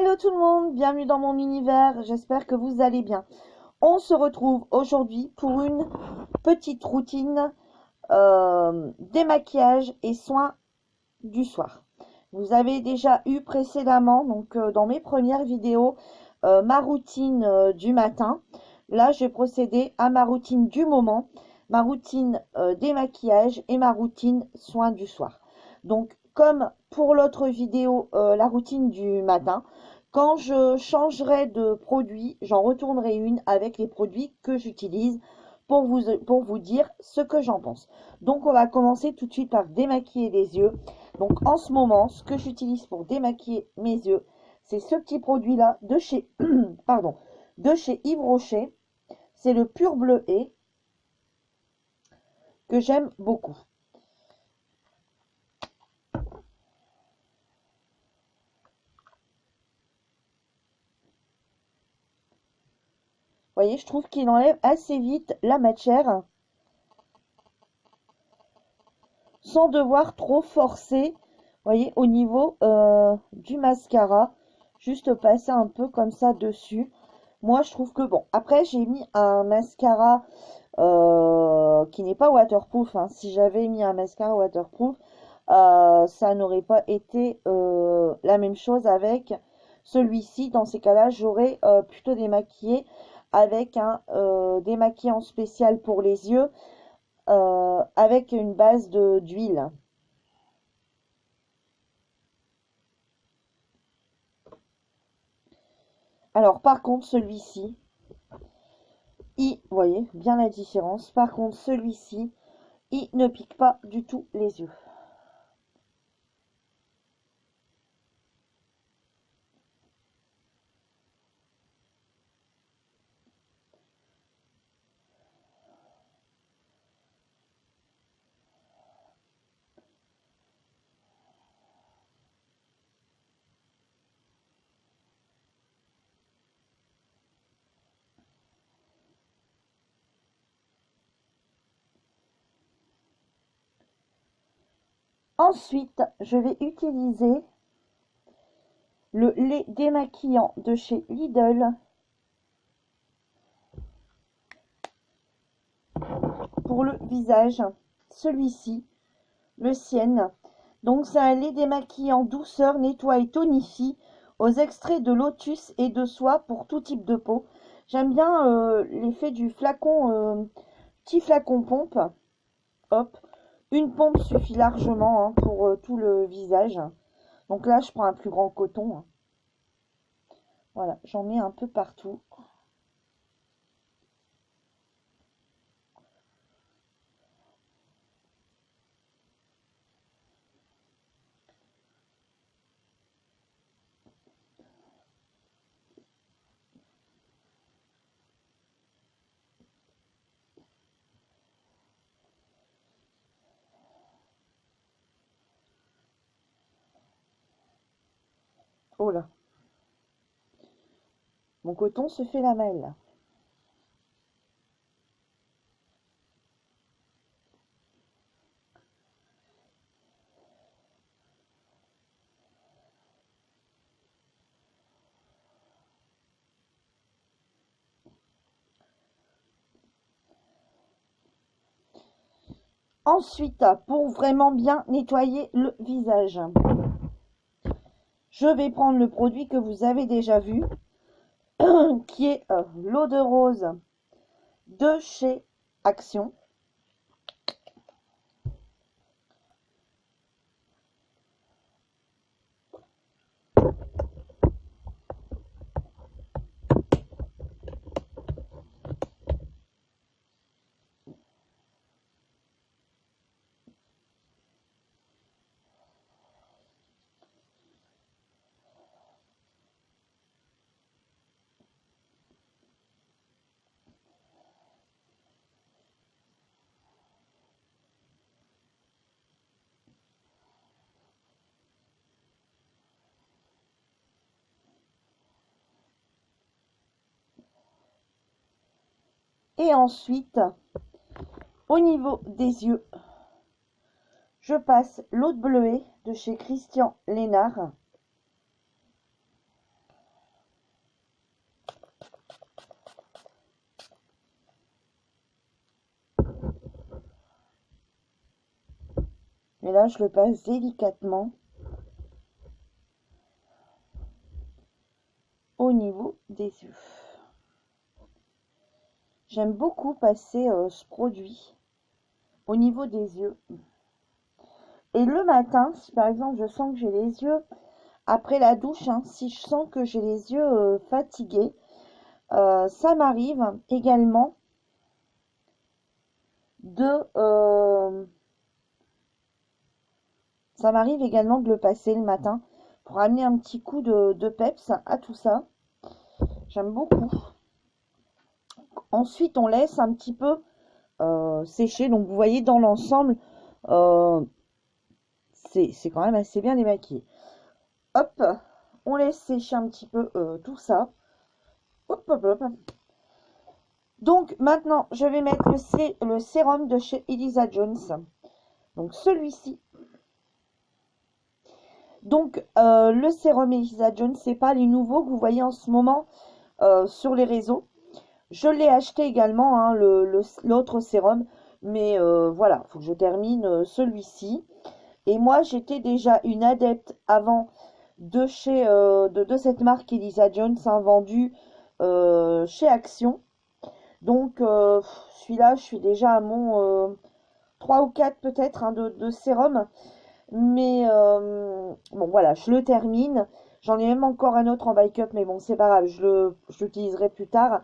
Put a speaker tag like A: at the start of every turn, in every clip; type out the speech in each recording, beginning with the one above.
A: Hello tout le monde, bienvenue dans mon univers, j'espère que vous allez bien. On se retrouve aujourd'hui pour une petite routine démaquillage et soins du soir. Vous avez déjà eu précédemment, donc dans mes premières vidéos, ma routine du matin. Là, je vais procéder à ma routine du moment, ma routine démaquillage et ma routine soins du soir. Donc, comme pour l'autre vidéo, la routine du matin, quand je changerai de produit, j'en retournerai une avec les produits que j'utilise pour vous dire ce que j'en pense. Donc, on va commencer tout de suite par démaquiller les yeux. Donc, en ce moment, ce que j'utilise pour démaquiller mes yeux, c'est ce petit produit-là de chez, pardon, de chez Yves Rocher. C'est le Pur Bleuet que j'aime beaucoup. Vous voyez, je trouve qu'il enlève assez vite la matière sans devoir trop forcer. Vous voyez, au niveau du mascara, juste passer un peu comme ça dessus. Moi, je trouve que bon. Après, j'ai mis un mascara qui n'est pas waterproof. Hein. Si j'avais mis un mascara waterproof, ça n'aurait pas été la même chose avec celui-ci. Dans ces cas-là, j'aurais plutôt démaquillé avec un démaquillant spécial pour les yeux avec une base d'huile. Alors, par contre, celui-ci, vous voyez bien la différence. Par contre, celui-ci, il ne pique pas du tout les yeux. Ensuite, je vais utiliser le lait démaquillant de chez Lidl pour le visage. Celui-ci, le Sienne. Donc, c'est un lait démaquillant douceur, nettoie et tonifie aux extraits de lotus et de soie pour tout type de peau. J'aime bien l'effet du flacon, petit flacon pompe. Hop, une pompe suffit largement hein, pour tout le visage. Donc là, je prends un plus grand coton. Hein. Voilà, j'en mets un peu partout. Oh là, mon coton se fait la mêle. Ensuite, pour vraiment bien nettoyer le visage, je vais prendre le produit que vous avez déjà vu, qui est l'eau de rose de chez Action. Et ensuite, au niveau des yeux, je passe l'eau de bleuet de chez Christian Lénard. Et là, je le passe délicatement au niveau des yeux. J'aime beaucoup passer ce produit au niveau des yeux. Et le matin, si par exemple je sens que j'ai les yeux, après la douche, hein, si je sens que j'ai les yeux fatigués, ça m'arrive également de le passer le matin pour amener un petit coup de peps à tout ça. J'aime beaucoup. Ensuite, on laisse un petit peu sécher. Donc, vous voyez, dans l'ensemble, euh, c'est quand même assez bien démaquillé. Hop, on laisse sécher un petit peu tout ça. Hop, hop, hop. Donc, maintenant, je vais mettre le sérum de chez Elisa Jones. Donc, celui-ci. Donc, le sérum Elisa Jones, c'est pas les nouveaux que vous voyez en ce moment sur les réseaux. Je l'ai acheté également, hein, l'autre sérum. Mais voilà, il faut que je termine celui-ci. Et moi, j'étais déjà une adepte avant de cette marque Elisa Jones, hein, vendue chez Action. Donc, celui-là, je suis déjà à mon 3 ou 4 peut-être hein, de sérum. Mais bon, voilà, je le termine. J'en ai même encore un autre en bike-up, mais bon, c'est pas grave, je l'utiliserai plus tard.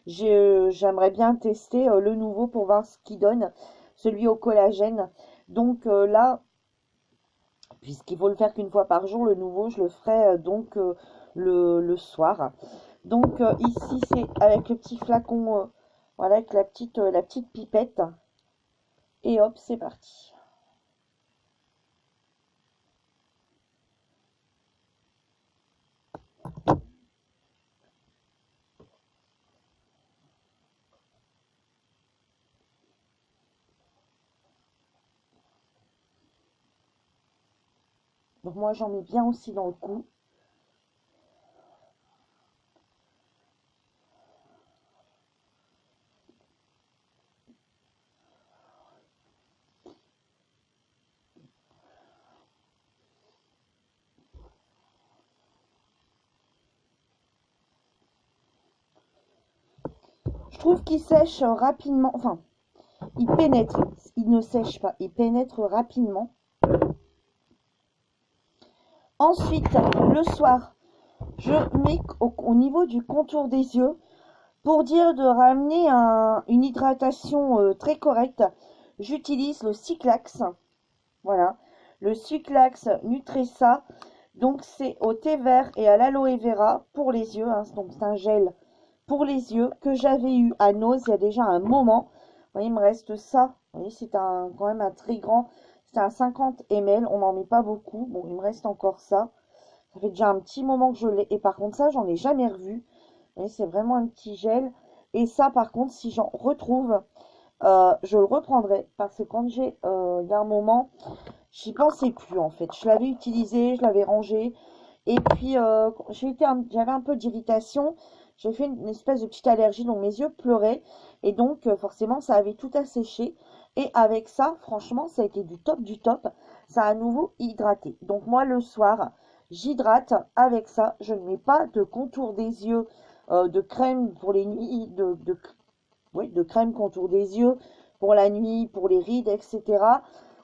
A: J'aimerais bien tester le nouveau pour voir ce qu'il donne, celui au collagène. Donc là, puisqu'il faut le faire qu'une fois par jour, le nouveau, je le ferai donc le soir. Donc ici, c'est avec le petit flacon, voilà, avec la petite pipette. Et hop, c'est parti. Donc moi, j'en mets bien aussi dans le cou. Je trouve qu'il sèche rapidement, enfin, il pénètre, il ne sèche pas, il pénètre rapidement. Ensuite, le soir, je mets au niveau du contour des yeux, pour dire de ramener une hydratation très correcte, j'utilise le Cyclax, voilà, le Cyclax Nutresa, donc c'est au thé vert et à l'aloe vera pour les yeux, hein, donc c'est un gel pour les yeux que j'avais eu à Nose il y a déjà un moment. Vous voyez, il me reste ça. Vous voyez, c'est quand même un très grand. C'est un 50 ml. On n'en met pas beaucoup. Bon, il me reste encore ça. Ça fait déjà un petit moment que je l'ai. Et par contre, ça, j'en ai jamais revu. Vous voyez, c'est vraiment un petit gel. Et ça, par contre, si j'en retrouve, je le reprendrai. Parce que quand il y a un moment, j'y pensais plus en fait. Je l'avais utilisé, je l'avais rangé. Et puis, j'avais un peu d'irritation. J'ai fait une espèce de petite allergie, donc mes yeux pleuraient. Et donc, forcément, ça avait tout asséché. Et avec ça, franchement, ça a été du top du top. Ça a à nouveau hydraté. Donc, moi, le soir, j'hydrate avec ça. Je ne mets pas de contour des yeux, de crème pour les nuits, oui, de crème contour des yeux pour la nuit, pour les rides, etc.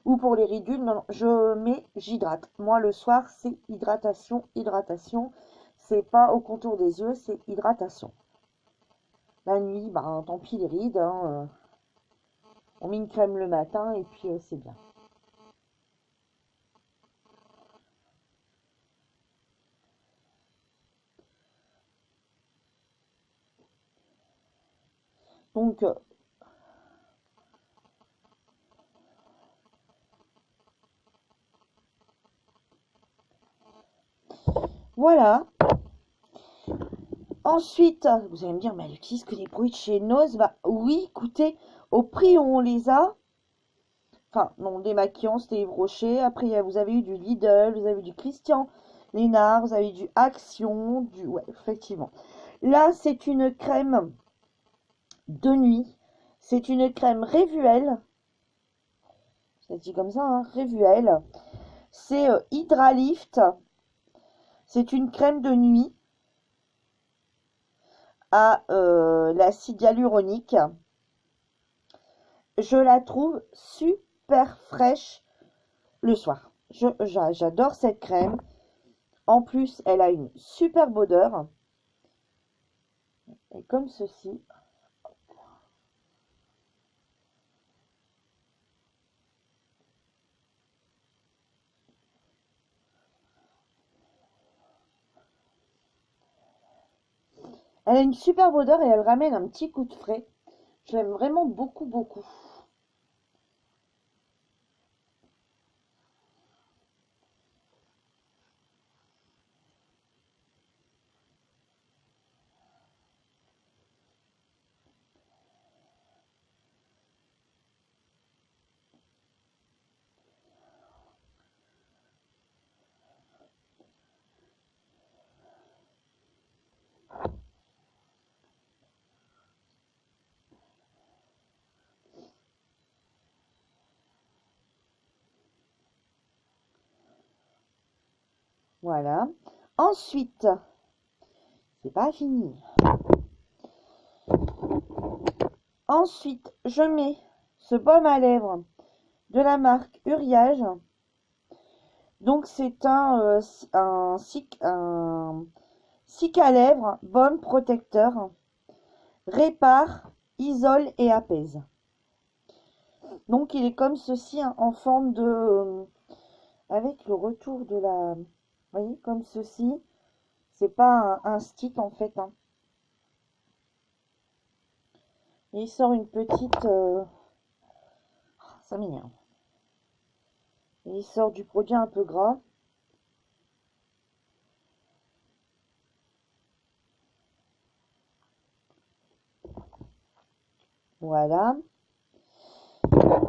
A: Ou pour les ridules. Non, non, j'hydrate. Moi, le soir, c'est hydratation, hydratation. C'est pas au contour des yeux, c'est hydratation. La nuit, bah, tant pis les rides. Hein, on met une crème le matin et puis c'est bien. Donc, voilà. Ensuite, vous allez me dire, mais elle utilise que des produits de chez Nose. Bah oui, écoutez, au prix où on les a, enfin, non, démaquillant, c'était Yves Rocher. Après, vous avez eu du Lidl, vous avez eu du Christian Lénard, vous avez eu du Action, ouais, effectivement. Là, c'est une crème de nuit. C'est une crème Révuel. ça se dit comme ça, hein, Revuel. C'est Hydralift. C'est une crème de nuit à l'acide hyaluronique. Je la trouve super fraîche le soir. J'adore cette crème. En plus, elle a une superbe odeur. Et comme ceci. Elle a une superbe odeur et elle ramène un petit coup de frais. Je l'aime vraiment beaucoup, beaucoup. Voilà. Ensuite, c'est pas fini. Ensuite, je mets ce baume à lèvres de la marque Uriage. Donc, c'est un cic à lèvres, baume protecteur, répare, isole et apaise. Donc, il est comme ceci, hein, en forme de... avec le retour de la... Vous voyez, comme ceci. C'est pas un stick, en fait, hein. Et il sort une petite... ça m'énerve. Il sort du produit un peu gras. Voilà.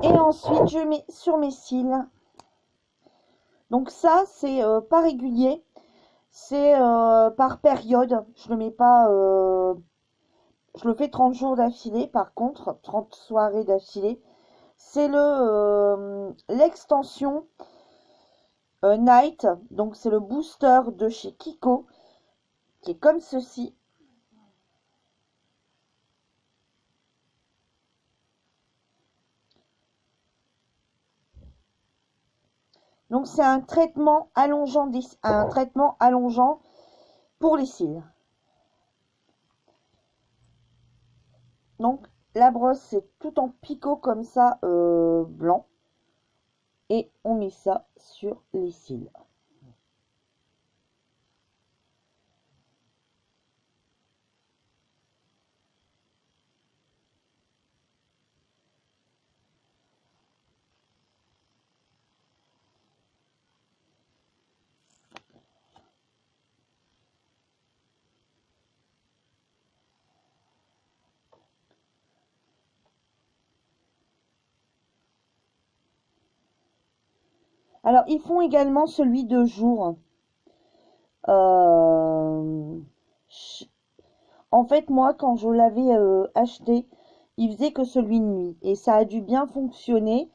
A: Et ensuite, je mets sur mes cils. Donc ça, c'est pas régulier. C'est par période. Je le mets pas... je le fais 30 jours d'affilée. Par contre, 30 soirées d'affilée. C'est l'extension Night. Donc c'est le booster de chez Kiko. Qui est comme ceci. Donc c'est un traitement allongeant, pour les cils. Donc la brosse c'est tout en picot comme ça blanc. Et on met ça sur les cils. Alors, ils font également celui de jour. Euh, En fait, moi, quand je l'avais acheté, il faisait que celui de nuit. Et ça a dû bien fonctionner.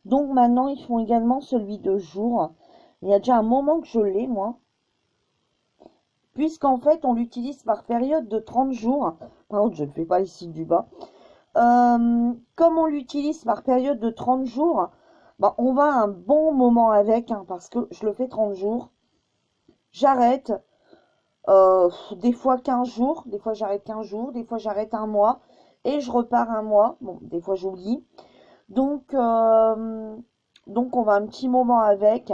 A: Donc maintenant, ils font également celui de jour. Il y a déjà un moment que je l'ai, moi. Puisqu'en fait, on l'utilise par période de 30 jours. Par contre, je ne fais pas ici du bas. Comme on l'utilise par période de 30 jours, bah, on va un bon moment avec, hein, parce que je le fais 30 jours. J'arrête, des fois 15 jours, des fois j'arrête 15 jours, des fois j'arrête un mois, et je repars un mois. Bon, des fois j'oublie. Donc, donc on va un petit moment avec,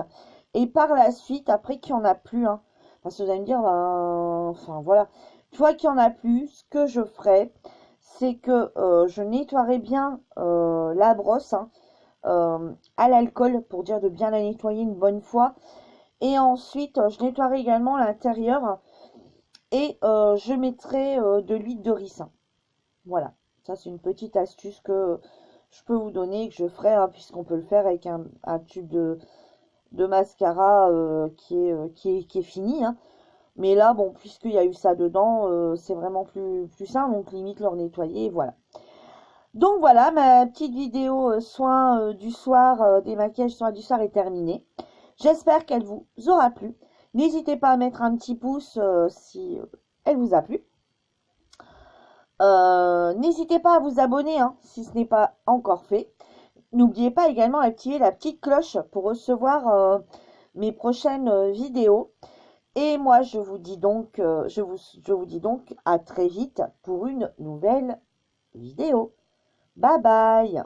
A: et par la suite, après qu'il n'y en a plus, hein, parce que vous allez me dire, ben, enfin voilà, une fois qu'il n'y en a plus, ce que je ferai, c'est que je nettoierai bien la brosse, hein, à l'alcool pour dire de bien la nettoyer une bonne fois. Et ensuite, je nettoierai également l'intérieur et je mettrai de l'huile de ricin. Voilà, ça c'est une petite astuce que je peux vous donner, que je ferai, hein, puisqu'on peut le faire avec un tube de mascara qui est fini, hein. Mais là, bon, puisqu'il y a eu ça dedans, c'est vraiment plus simple, donc limite leur nettoyer, voilà. Donc voilà, ma petite vidéo soins du soir, des maquillages soins du soir est terminée. J'espère qu'elle vous aura plu. N'hésitez pas à mettre un petit pouce si elle vous a plu. N'hésitez pas à vous abonner hein, si ce n'est pas encore fait. N'oubliez pas également d'activer la petite cloche pour recevoir mes prochaines vidéos. Et moi, je vous dis donc, je vous dis donc à très vite pour une nouvelle vidéo. Bye bye!